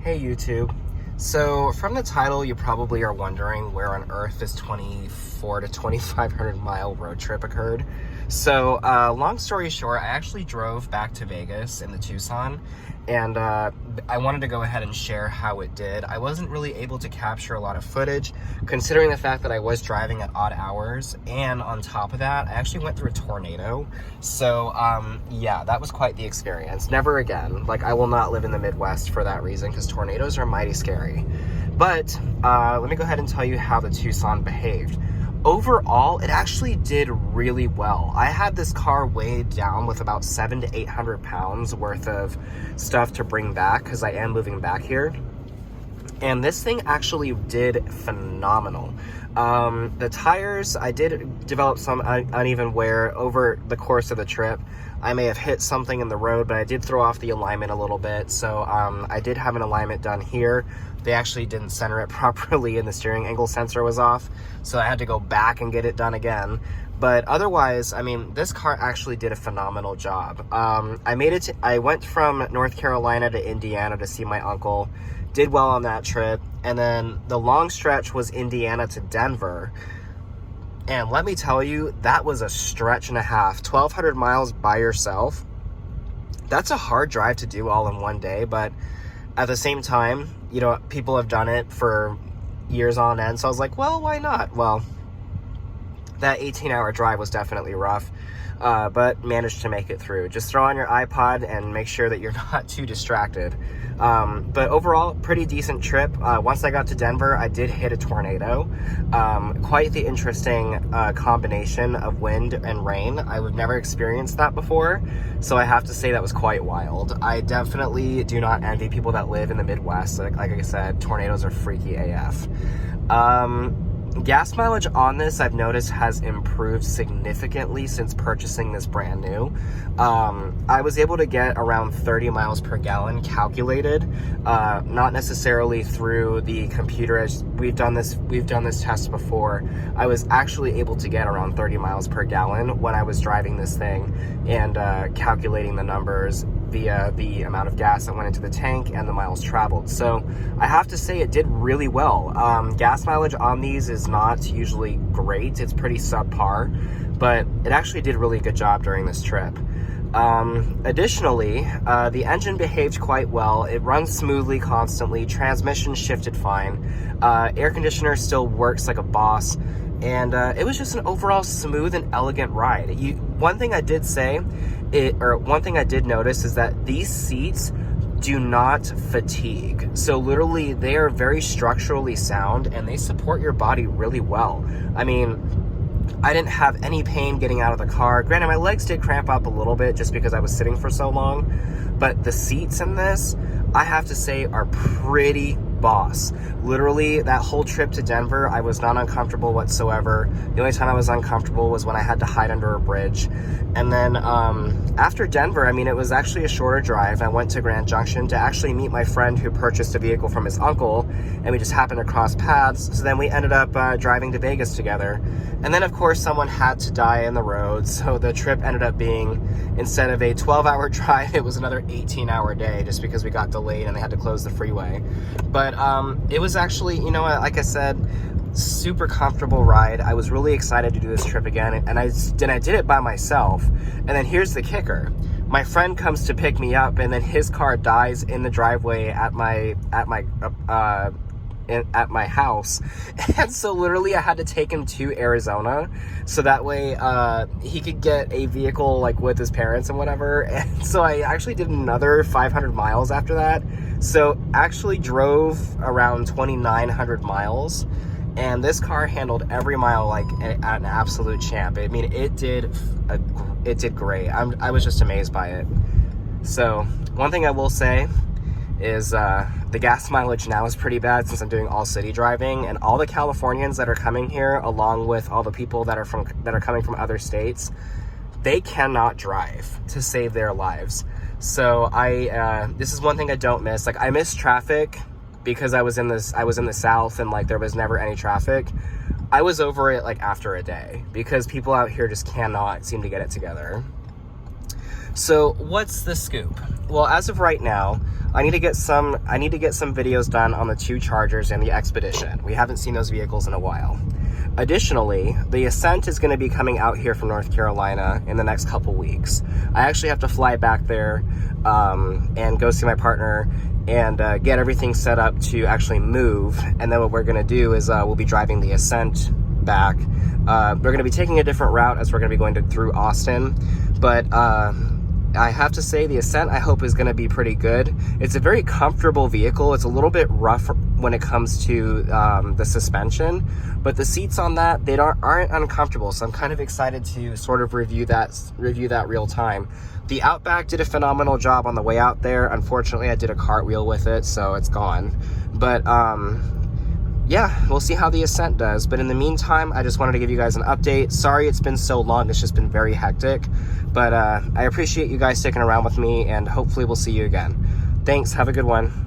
Hey YouTube. So from the title, you probably are wondering where on earth this 24 to 2,500 mile road trip occurred. So long story short, I actually drove back to Vegas in the Tucson, and I wanted to go ahead and share how it did. I wasn't really able to capture a lot of footage, considering the fact that I was driving at odd hours, and on top of that, I actually went through a tornado. So yeah, that was quite the experience. Never again. Like, I will not live in the Midwest for that reason, because tornadoes are mighty scary. But let me go ahead and tell you how the Tucson behaved. Overall, it actually did really well. I had this car weighed down with about 700 to 800 pounds worth of stuff to bring back, because I am moving back here. And this thing actually did phenomenal. The tires, I did develop some uneven wear over the course of the trip. I may have hit something in the road, but I did throw off the alignment a little bit. So I did have an alignment done here. They actually didn't center it properly and the steering angle sensor was off. So I had to go back and get it done again. But otherwise, I mean, this car actually did a phenomenal job. I went from North Carolina to Indiana to see my uncle. Did well on that trip. And then the long stretch was Indiana to Denver. And let me tell you, that was a stretch and a half. 1,200 miles by yourself. That's a hard drive to do all in one day. But at the same time, you know, people have done it for years on end. So I was like, well, why not? Well, that 18-hour drive was definitely rough. But managed to make it through. Just throw on your iPod and make sure that you're not too distracted. But overall, pretty decent trip. Once I got to Denver, I did hit a tornado. Quite the interesting combination of wind and rain. I would never experienced that before, so I have to say that was quite wild. I definitely do not envy people that live in the Midwest. Like I said, tornadoes are freaky AF. Gas mileage on this, I've noticed, has improved significantly since purchasing this brand new. I was able to get around 30 miles per gallon calculated, not necessarily through the computer. As we've done this test before. I was actually able to get around 30 miles per gallon when I was driving this thing and calculating the numbers via the amount of gas that went into the tank and the miles traveled. So I have to say it did really well. Gas mileage on these is not usually great. It's pretty subpar, but it actually did a really good job during this trip. Additionally, the engine behaved quite well. It runs smoothly constantly. Transmission shifted fine. Air conditioner still works like a boss. And it was just an overall smooth and elegant ride. One thing I did notice is that these seats do not fatigue. So literally, they are very structurally sound and they support your body really well. I mean, I didn't have any pain getting out of the car. Granted, my legs did cramp up a little bit just because I was sitting for so long. But the seats in this, I have to say, are pretty boss. Literally, that whole trip to Denver, I was not uncomfortable whatsoever. The only time I was uncomfortable was when I had to hide under a bridge. And then after Denver, I mean, it was actually a shorter drive. I went to Grand Junction to actually meet my friend who purchased a vehicle from his uncle, and we just happened to cross paths. So then we ended up driving to Vegas together. And then, of course, someone had to die in the road, so the trip ended up being, instead of a 12-hour drive, it was another 18-hour day just because we got delayed and they had to close the freeway. But it was actually, you know, like I said, super comfortable ride. I was really excited to do this trip again, and I did it by myself. And then here's the kicker. My friend comes to pick me up, and then his car dies in the driveway at my house. And so literally I had to take him to Arizona so that way he could get a vehicle like with his parents and whatever. And so I actually did another 500 miles after that. So actually drove around 2,900 miles, and this car handled every mile like an absolute champ. I mean, it did great. I was just amazed by it. So one thing I will say is the gas mileage now is pretty bad since I'm doing all city driving, and all the Californians that are coming here, along with all the people that are coming from other states, they cannot drive to save their lives. So this is one thing I don't miss. Like, I miss traffic because I was in the South and like there was never any traffic. I was over it like after a day because people out here just cannot seem to get it together. So what's the scoop? Well, as of right now, I need to get some videos done on the 2 Chargers and the Expedition. We haven't seen those vehicles in a while. Additionally, the Ascent is going to be coming out here from North Carolina in the next couple weeks. I actually have to fly back there and go see my partner and get everything set up to actually move. And then what we're going to do is we'll be driving the Ascent back. We're going to be taking a different route as we're going to be going through Austin. But I have to say the Ascent, I hope, is going to be pretty good. It's a very comfortable vehicle. It's a little bit rough when it comes to the suspension, but the seats on that, they aren't uncomfortable. So I'm kind of excited to sort of review that real time. The Outback did a phenomenal job on the way out there. Unfortunately, I did a cartwheel with it, so it's gone. But yeah, we'll see how the Ascent does. But in the meantime, I just wanted to give you guys an update. Sorry it's been so long. It's just been very hectic. But I appreciate you guys sticking around with me, and hopefully we'll see you again. Thanks. Have a good one.